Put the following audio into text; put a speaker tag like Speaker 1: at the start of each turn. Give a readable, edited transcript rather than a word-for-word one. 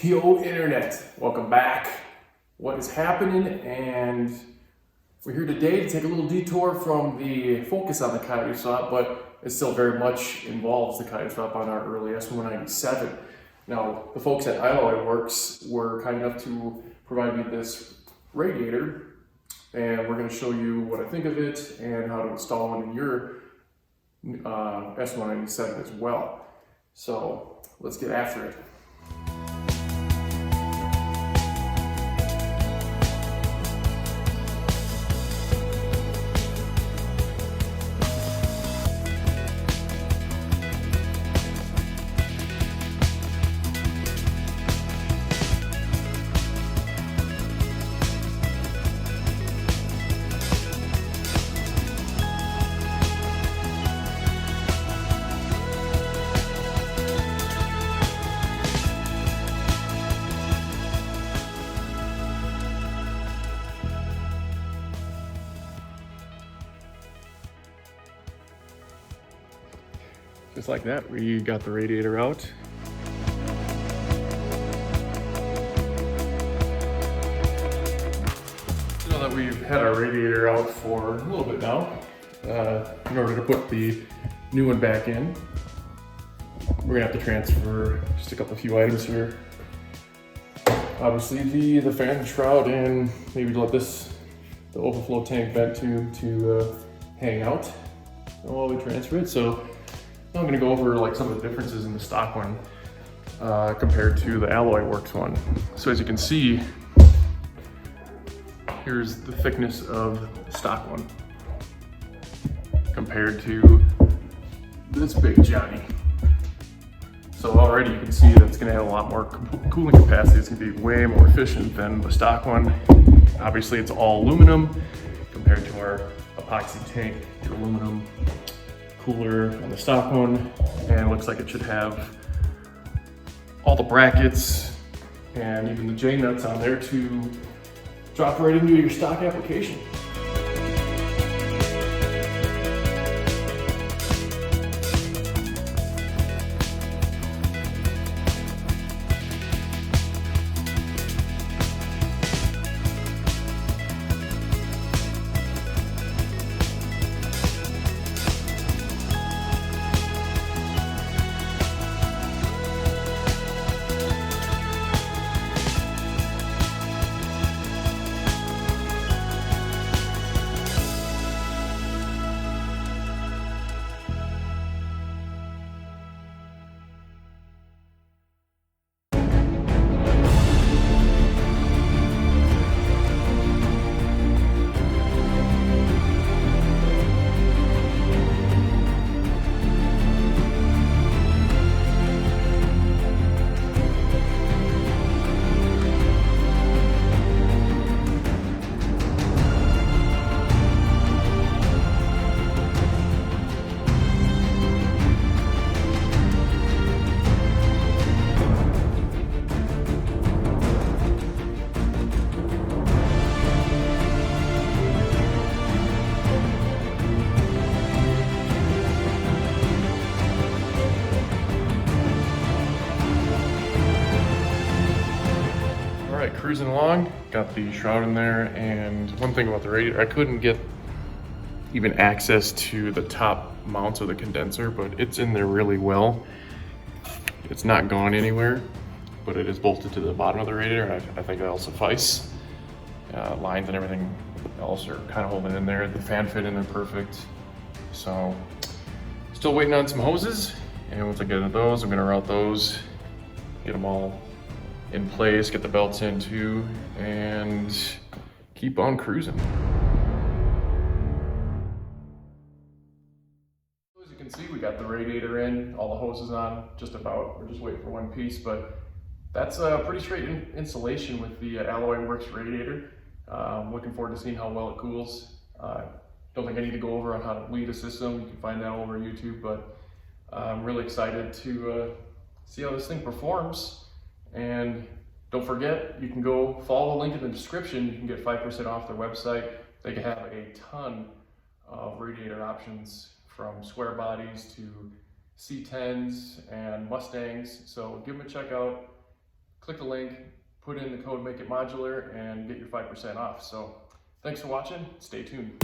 Speaker 1: Yo internet, welcome back. What is happening? And we're here today to take a little detour from the focus on the Coyote swap, but it still very much involves the Coyote swap on our early S197. Now, the folks at AlloyWorks were kind enough to provide me this radiator, and we're going to show you what I think of it and how to install it in your S197 as well. So let's get after it. Just like that, we got the radiator out. You know that we've had our radiator out for a little bit now. In order to put the new one back in, we're gonna have to transfer just a few items here. Obviously the fan shroud, and maybe let the overflow tank vent tube to hang out while we transfer it. So I'm going to go over like some of the differences in the stock one compared to the AlloyWorks one. So as you can see, here's the thickness of the stock one compared to this big Johnny. So already you can see that it's going to have a lot more cooling capacity. It's going to be way more efficient than the stock one. Obviously it's all aluminum compared to our epoxy tank, the aluminum cooler on the stock one, and it looks like it should have all the brackets and even the J-nuts on there to drop right into your stock application. Cruising along, got the shroud in there, and one thing about the radiator, I couldn't get even access to the top mounts of the condenser, but it's in there really well. It's not gone anywhere, but it is bolted to the bottom of the radiator, and I think that'll suffice. Lines and everything else are kind of holding in there. The fan fit in there perfect. So, still waiting on some hoses, and once I get into those, I'm gonna route those, get them all in place, get the belts in too, and keep on cruising. As you can see, we got the radiator in, all the hoses on, just about. We're just waiting for one piece, but that's a pretty straight installation with the AlloyWorks radiator. Looking forward to seeing how well it cools. Don't think I need to go over on how to bleed a system. You can find that all over YouTube, but I'm really excited to see how this thing performs. And don't forget, you can go follow the link in the description. You can get 5% off their website. They can have a ton of radiator options, from square bodies to C10s and Mustangs. So give them a check out. click the link, put in the code Make It Modular, and get your 5% off. So thanks for watching. Stay tuned.